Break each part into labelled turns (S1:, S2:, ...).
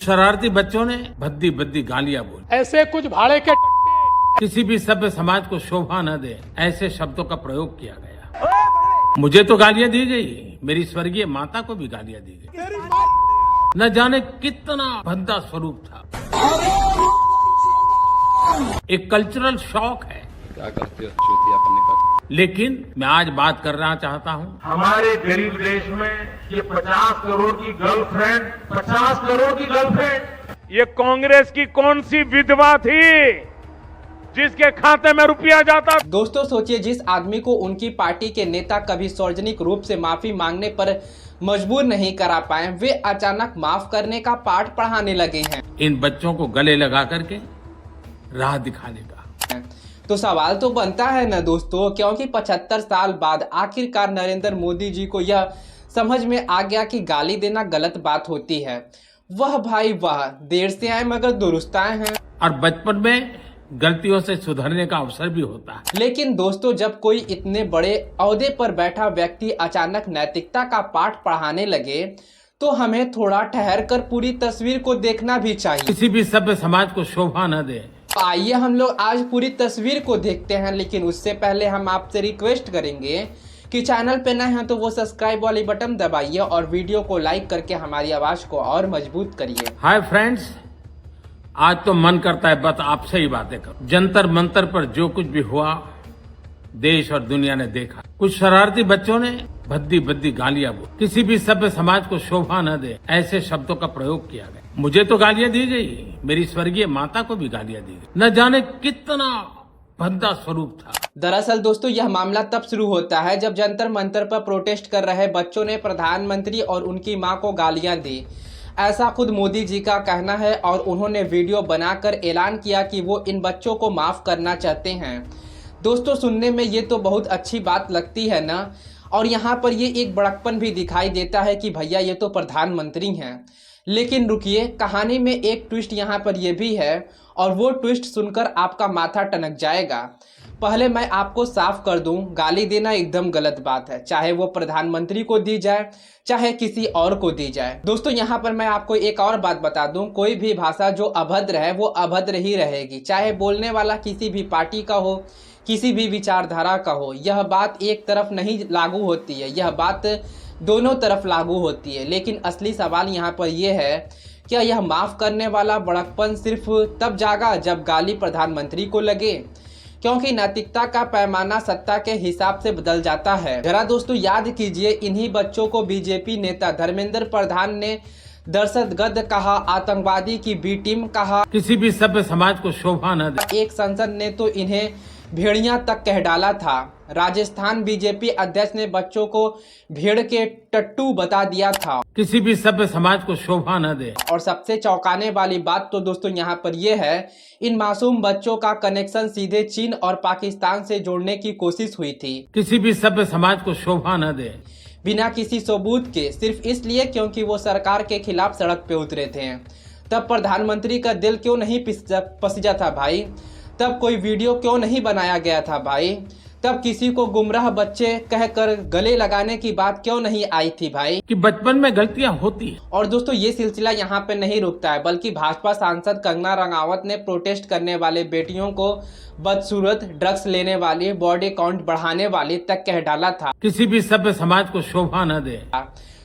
S1: शरारती बच्चों ने भद्दी भद्दी गालियां बोली।
S2: ऐसे कुछ भाड़े के
S1: किसी भी सभ्य समाज को शोभा न दे ऐसे शब्दों का प्रयोग किया गया। मुझे तो गालियां दी गई, मेरी स्वर्गीय माता को भी गालियां दी गई। न जाने कितना भद्दा स्वरूप था। एक कल्चरल शॉक है।
S3: क्या करते हो चूतिया करने का।
S1: लेकिन मैं आज बात करना चाहता हूं,
S4: हमारे गरीब देश में ये 50 करोड़ की गर्लफ्रेंड, 50 करोड़ की गर्लफ्रेंड,
S2: ये कांग्रेस की कौन सी विधवा थी जिसके खाते में रुपया जाता।
S5: दोस्तों सोचिए, जिस आदमी को उनकी पार्टी के नेता कभी सार्वजनिक रूप से माफी मांगने पर मजबूर नहीं करा पाए, वे अचानक माफ करने का पाठ पढ़ाने लगे हैं।
S1: इन बच्चों को गले लगा करके राह दिखाने का।
S5: तो सवाल तो बनता है ना दोस्तों, क्योंकि 75 साल बाद आखिरकार नरेंद्र मोदी जी को यह समझ में आ गया कि गाली देना गलत बात होती है। वह भाई वह देर से आए मगर दुरुस्त आए हैं।
S1: और बचपन में गलतियों से सुधरने का अवसर भी होता है।
S5: लेकिन दोस्तों, जब कोई इतने बड़े ओहदे पर बैठा व्यक्ति अचानक नैतिकता का पाठ पढ़ाने लगे तो हमें थोड़ा ठहर कर पूरी तस्वीर को देखना भी चाहिए।
S1: किसी भी सभ्य समाज को शोभा न दे।
S5: आइए हम लोग आज पूरी तस्वीर को देखते हैं, लेकिन उससे पहले हम आपसे रिक्वेस्ट करेंगे कि चैनल पे नए हैं तो वो सब्सक्राइब वाली बटन दबाइए और वीडियो को लाइक करके हमारी आवाज को और मजबूत करिए।
S1: हाय फ्रेंड्स, आज तो मन करता है बस आपसे ही बातें करूं। जंतर मंतर पर जो कुछ भी हुआ देश और दुनिया ने देखा। कुछ शरारती बच्चों ने भद्दी भद्दी गालियां बोली। किसी भी सभ्य समाज को शोभा न दे ऐसे शब्दों का प्रयोग किया गया। मुझे तो गालियां दी गई, मेरी स्वर्गीय माता को भी गालियां दी गई। न जाने कितना भद्दा स्वरूप था।
S5: दरअसल दोस्तों, यह मामला तब शुरू होता है जब जंतर मंतर पर प्रोटेस्ट कर रहे बच्चों ने प्रधानमंत्री और उनकी मां को गालियां दी। ऐसा खुद मोदी जी का कहना है और उन्होंने वीडियो बनाकर ऐलान किया कि वो इन बच्चों को माफ करना चाहते हैं। दोस्तों, सुनने में ये तो बहुत अच्छी बात लगती है ना, और यहाँ पर ये एक बड़कपन भी दिखाई देता है कि भैया ये तो प्रधानमंत्री हैं। लेकिन रुकिए, कहानी में एक ट्विस्ट यहाँ पर ये भी है और वो ट्विस्ट सुनकर आपका माथा टनक जाएगा। पहले मैं आपको साफ कर दूं, गाली देना एकदम गलत बात है, चाहे वो प्रधानमंत्री को दी जाए चाहे किसी और को दी जाए। दोस्तों, यहाँ पर मैं आपको एक और बात बता दूं, कोई भी भाषा जो अभद्र है वो अभद्र ही रहेगी, चाहे बोलने वाला किसी भी पार्टी का हो, किसी भी विचारधारा का हो। यह बात एक तरफ नहीं लागू होती है, यह बात दोनों तरफ लागू होती है। लेकिन असली सवाल यहाँ पर यह है, क्या यह माफ करने वाला बड़कपन सिर्फ तब जागा जब गाली प्रधानमंत्री को लगे? क्योंकि नैतिकता का पैमाना सत्ता के हिसाब से बदल जाता है। जरा दोस्तों याद कीजिए, इन्हीं बच्चों को बीजेपी नेता धर्मेंद्र प्रधान ने दहशतगर्द कहा, आतंकवादी की बी टीम कहा।
S1: किसी भी सभ्य समाज को शोभा न दे।
S5: एक संसद ने तो इन्हें भेड़िया तक कह डाला था। राजस्थान बीजेपी अध्यक्ष ने बच्चों को भेड़ के टट्टू बता दिया था।
S1: किसी भी सभ्य समाज को शोभा न दे।
S5: और सबसे चौंकाने वाली बात तो दोस्तों यहाँ पर यह है, इन मासूम बच्चों का कनेक्शन सीधे चीन और पाकिस्तान से जोड़ने की कोशिश हुई थी।
S1: किसी भी सभ्य समाज को शोभा न दे।
S5: बिना किसी सबूत के, सिर्फ इसलिए क्योंकि वो सरकार के खिलाफ सड़क पे उतरे थे। तब प्रधानमंत्री का दिल क्यों नहीं पसीजा था भाई? तब कोई वीडियो क्यों नहीं बनाया गया था भाई? तब किसी को गुमराह बच्चे कहकर गले लगाने की बात क्यों नहीं आई थी भाई?
S1: कि बचपन में गलतियां होती हैं।
S5: और दोस्तों, ये सिलसिला यहाँ पे नहीं रुकता है, बल्कि भाजपा सांसद कंगना रनावत ने प्रोटेस्ट करने वाले बेटियों को बदसूरत, ड्रग्स लेने वाली, बॉडी काउंट बढ़ाने वाली तक कह डाला था।
S1: किसी भी सभ्य समाज को शोभा न दे।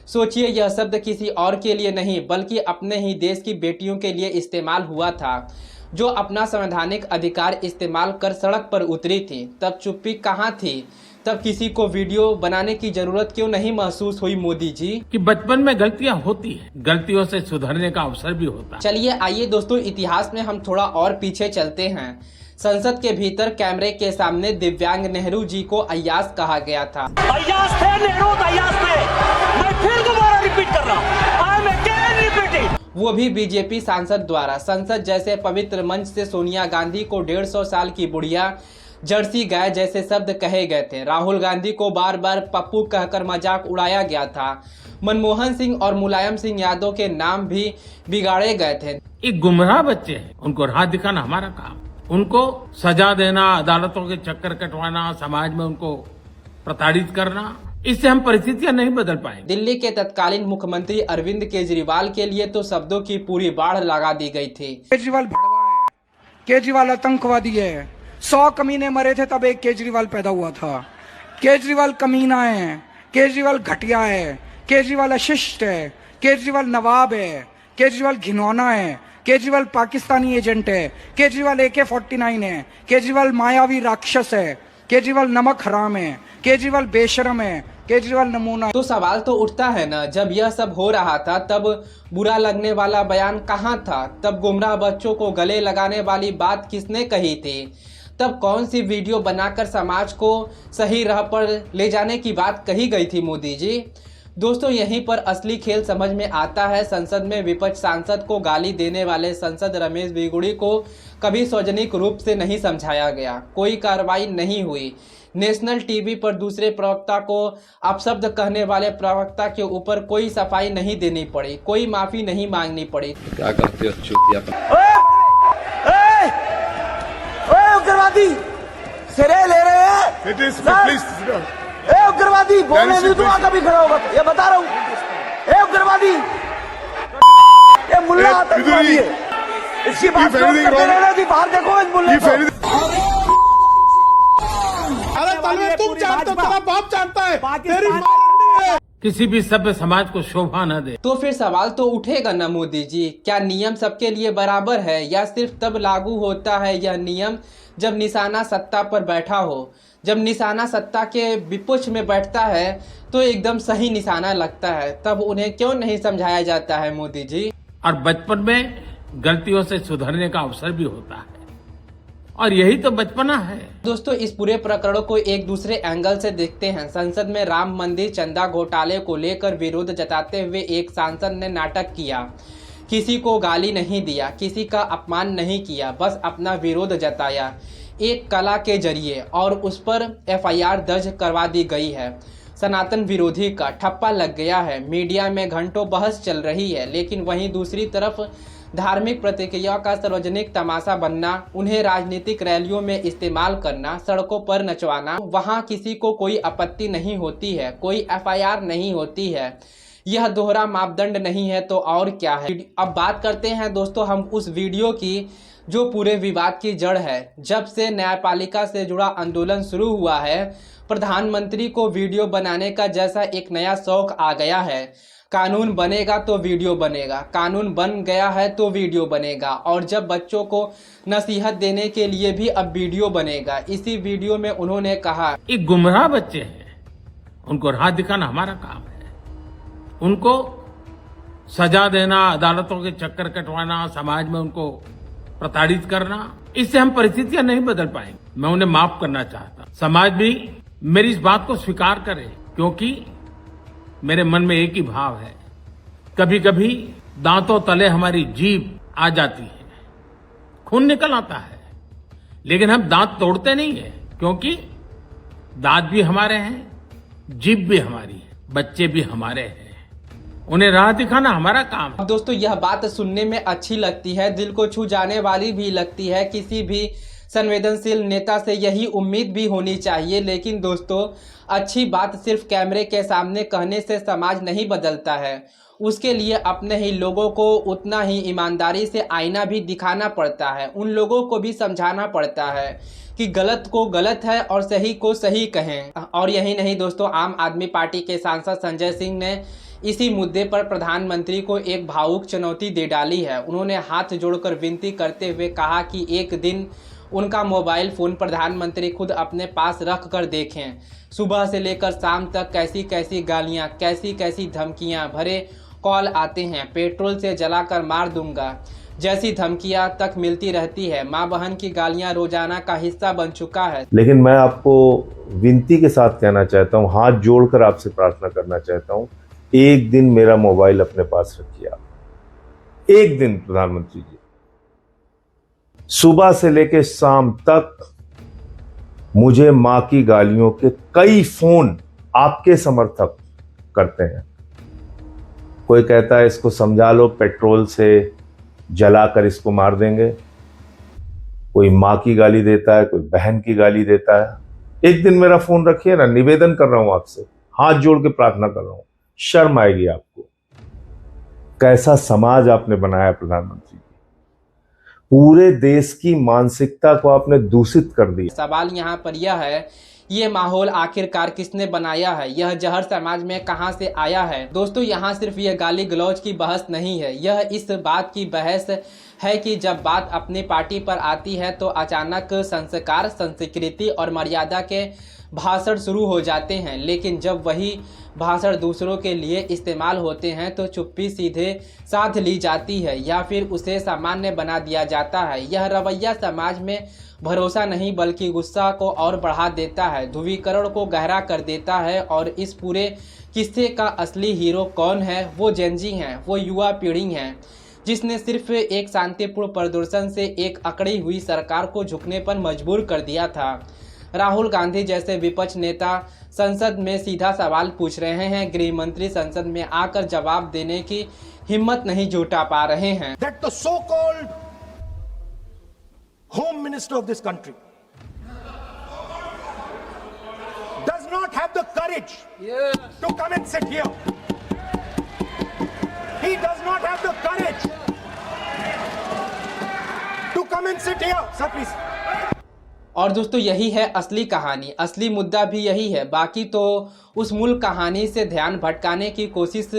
S5: सोचिए, यह शब्द किसी और के लिए नहीं बल्कि अपने ही देश की बेटियों के लिए इस्तेमाल हुआ था, जो अपना संवैधानिक अधिकार इस्तेमाल कर सड़क पर उतरी थी। तब चुप्पी कहाँ थी? तब किसी को वीडियो बनाने की जरूरत क्यों नहीं महसूस हुई मोदी जी?
S1: कि बचपन में गलतियां होती हैं, गलतियों से सुधरने का अवसर भी होता है।
S5: चलिए आइए दोस्तों, इतिहास में हम थोड़ा और पीछे चलते हैं। संसद के भीतर कैमरे के सामने दिव्यांग नेहरू जी को अय्याज कहा गया था।
S6: अय्याज थे नेहरू, अय्याज थे। मैं फिर दोबारा रिपीट कर रहा हूँ, आई एम अगेन रिपीटिंग।
S5: वो भी बीजेपी सांसद द्वारा। संसद जैसे पवित्र मंच से सोनिया गांधी को 150 साल की बुढ़िया, जर्सी गाय जैसे शब्द कहे गए थे। राहुल गांधी को बार बार पप्पू कहकर मजाक उड़ाया गया था। मनमोहन सिंह और मुलायम सिंह यादव के नाम भी बिगाड़े गए थे।
S1: एक गुमराह बच्चे हैं, उनको राह दिखाना हमारा काम। उनको सजा देना, अदालतों के चक्कर कटवाना, समाज में उनको प्रताड़ित करना, इससे हम परिस्थितियां नहीं बदल पाएंगे।
S5: दिल्ली के तत्कालीन मुख्यमंत्री अरविंद केजरीवाल के लिए तो शब्दों की पूरी बाढ़ लगा दी गई थी।
S7: केजरीवाल भड़वा है, केजरीवाल आतंकवादी है। 100 कमीने मरे थे तब एक केजरीवाल पैदा हुआ था। केजरीवाल कमीना है, केजरीवाल घटिया है, केजरीवाल अशिष्ट है, केजरीवाल नवाब है, केजरीवाल घिनौना है, केजरीवाल पाकिस्तानी एजेंट है, केजरीवाल AK-49 है, केजरीवाल मायावी राक्षस है, केजरीवाल नमक हराम है, केजरीवाल बेशरम है, केजरीवाल नमूना।
S5: तो सवाल तो उठता है ना, जब यह सब हो रहा था तब बुरा लगने वाला बयान कहाँ था? तब गुमराह बच्चों को गले लगाने वाली बात किसने कही थी? तब कौन सी वीडियो बनाकर समाज को सही राह पर ले जाने की बात कही गई थी मोदी जी? दोस्तों, यहीं पर असली खेल समझ में आता है। संसद में विपक्ष सांसद को गाली देने वाले सांसद रमेश बिगुड़ी को कभी सार्वजनिक रूप से नहीं समझाया गया, कोई कार्रवाई नहीं हुई। नेशनल टीवी पर दूसरे प्रवक्ता को अपशब्द कहने वाले प्रवक्ता के ऊपर कोई सफाई नहीं देनी पड़ी, कोई माफी नहीं मांगनी पड़ी।
S3: क्या करते हो चूतियापन?
S6: उग्रवादी सिरे ले रहे हैं। उग्रवादी बोलने नहीं दूंगा कभी खड़ा होगा, ये बता रहा हूँ। उग्रवादी, ये मुल्ला आतंकवादी है, इसकी बात करते रहना थी। बाहर देखो इस मुल्ले को।
S8: अरे तलवे तुम जानते हो, तेरा बाप जानता है, तेरी माँ है।
S1: किसी भी सभ्य समाज को शोभा न दे।
S5: तो फिर सवाल तो उठेगा ना मोदी जी, क्या नियम सबके लिए बराबर है या सिर्फ तब लागू होता है यह नियम जब निशाना सत्ता पर बैठा हो? जब निशाना सत्ता के विपक्ष में बैठता है तो एकदम सही निशाना लगता है, तब उन्हें क्यों नहीं समझाया जाता है मोदी जी?
S1: और बचपन में गलतियों से सुधरने का अवसर भी होता है, और यही तो बचपना है।
S5: दोस्तों, इस पूरे प्रकरण को एक दूसरे एंगल से देखते हैं। संसद में राम मंदिर चंदा घोटाले को लेकर विरोध जताते हुए एक सांसद ने नाटक किया, किसी को गाली नहीं दिया, किसी का अपमान नहीं किया, बस अपना विरोध जताया एक कला के जरिए, और उस पर FIR दर्ज करवा दी गई है। सनातन विरोधी का ठप्पा लग गया है। मीडिया में घंटों बहस चल रही है, लेकिन वहीं दूसरी तरफ धार्मिक प्रतिक्रिया का सार्वजनिक तमाशा बनना, उन्हें राजनीतिक रैलियों में इस्तेमाल करना, सड़कों पर नचवाना, वहां किसी को कोई आपत्ति नहीं होती है, कोई FIR नहीं होती है। यह दोहरा मापदंड नहीं है तो और क्या है? अब बात करते हैं दोस्तों हम उस वीडियो की जो पूरे विवाद की जड़ है। जब से न्यायपालिका से जुड़ा आंदोलन शुरू हुआ है, प्रधानमंत्री को वीडियो बनाने का जैसा एक नया शौक आ गया है। कानून बनेगा तो वीडियो बनेगा, कानून बन गया है तो वीडियो बनेगा, और जब बच्चों को नसीहत देने के लिए भी अब वीडियो बनेगा। इसी वीडियो में उन्होंने कहा,
S1: एक गुमराह बच्चे हैं, उनको राह दिखाना हमारा काम है। उनको सजा देना, अदालतों के चक्कर कटवाना, समाज में उनको प्रताड़ित करना, इससे हम परिस्थितियां नहीं बदल पाएंगे। मैं उन्हें माफ करना चाहता, समाज भी मेरी इस बात को स्वीकार करे, क्योंकि मेरे मन में एक ही भाव है। कभी कभी दांतों तले हमारी जीभ आ जाती है, खून निकल आता है, लेकिन हम दांत तोड़ते नहीं है, क्योंकि दांत भी हमारे हैं, जीभ भी हमारी है, बच्चे भी हमारे हैं, उन्हें राह दिखाना हमारा काम है।
S5: अब दोस्तों, यह बात सुनने में अच्छी लगती है, दिल को छू जाने वाली भी लगती है। किसी भी संवेदनशील नेता से यही उम्मीद भी होनी चाहिए। लेकिन दोस्तों, अच्छी बात सिर्फ कैमरे के सामने कहने से समाज नहीं बदलता है, उसके लिए अपने ही लोगों को उतना ही ईमानदारी से आईना भी दिखाना पड़ता है। उन लोगों को भी समझाना पड़ता है कि गलत को गलत है और सही को सही कहें। और यही नहीं दोस्तों, आम आदमी पार्टी के सांसद संजय सिंह ने इसी मुद्दे पर प्रधानमंत्री को एक भावुक चुनौती दे डाली है। उन्होंने हाथ जोड़कर विनती करते हुए कहा कि एक दिन उनका मोबाइल फ़ोन प्रधानमंत्री खुद अपने पास रख कर देखें। सुबह से लेकर शाम तक कैसी कैसी गालियां, कैसी कैसी धमकियां भरे कॉल आते हैं। पेट्रोल से जलाकर मार दूंगा जैसी धमकियां तक मिलती रहती है। माँ बहन की गालियां रोजाना का हिस्सा बन चुका है।
S9: लेकिन मैं आपको विनती के साथ कहना चाहता हूँ, हाथ जोड़कर आपसे प्रार्थना करना चाहता हूँ, एक दिन मेरा मोबाइल अपने पास रखिए आप। एक दिन प्रधानमंत्री जी, सुबह से लेकर शाम तक मुझे मां की गालियों के कई फोन आपके समर्थक करते हैं। कोई कहता है इसको समझा लो, पेट्रोल से जलाकर इसको मार देंगे। कोई मां की गाली देता है, कोई बहन की गाली देता है। एक दिन मेरा फोन रखिए ना, निवेदन कर रहा हूं आपसे, हाथ जोड़ के प्रार्थना कर रहा हूं, शर्म आएगी आपको। कैसा समाज आपने बनाया प्रधानमंत्री जी, पूरे देश की मानसिकता को आपने दूषित कर दिया।
S5: सवाल यहाँ पर यह है, ये माहौल आखिरकार किसने बनाया है? यह जहर समाज में कहां से आया है? दोस्तों, यहाँ सिर्फ यह गाली गलौज की बहस नहीं है, यह इस बात की बहस है कि जब बात अपनी पार्टी पर आती है तो अचानक संस्कार, संस्कृति और मर्यादा के भाषण शुरू हो जाते हैं, लेकिन जब वही भाषण दूसरों के लिए इस्तेमाल होते हैं तो चुप्पी सीधे साध ली जाती है या फिर उसे सामान्य बना दिया जाता है। यह रवैया समाज में भरोसा नहीं बल्कि गुस्सा को और बढ़ा देता है, ध्रुवीकरण को गहरा कर देता है। और इस पूरे किस्से का असली हीरो कौन है? वो जेनजी हैं, वो युवा पीढ़ी हैं, जिसने सिर्फ एक शांतिपूर्ण प्रदर्शन से एक अकड़ी हुई सरकार को झुकने पर मजबूर कर दिया था। राहुल गांधी जैसे विपक्ष नेता संसद में सीधा सवाल पूछ रहे हैं, गृह मंत्री संसद में आकर जवाब देने की हिम्मत नहीं जुटा पा रहे हैं।
S8: That the so-called Home Minister of this country does not have the courage to come and sit here. He does not have the courage to come and sit here. Sir, please.
S5: और दोस्तों, यही है असली कहानी, असली मुद्दा भी यही है। बाकी तो उस मूल कहानी से ध्यान भटकाने की कोशिश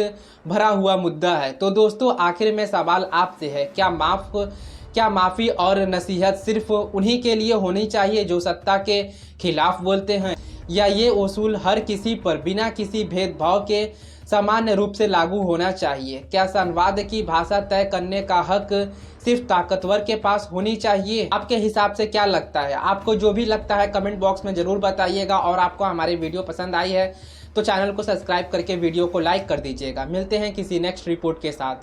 S5: भरा हुआ मुद्दा है। तो दोस्तों, आखिर में सवाल आपसे है, क्या माफ़ी और नसीहत सिर्फ उन्हीं के लिए होनी चाहिए जो सत्ता के खिलाफ बोलते हैं, या ये उसूल हर किसी पर बिना किसी भेदभाव के सामान्य रूप से लागू होना चाहिए? क्या संवाद की भाषा तय करने का हक सिर्फ ताकतवर के पास होनी चाहिए? आपके हिसाब से क्या लगता है? आपको जो भी लगता है कमेंट बॉक्स में ज़रूर बताइएगा। और आपको हमारी वीडियो पसंद आई है तो चैनल को सब्सक्राइब करके वीडियो को लाइक कर दीजिएगा। मिलते हैं किसी नेक्स्ट रिपोर्ट के साथ।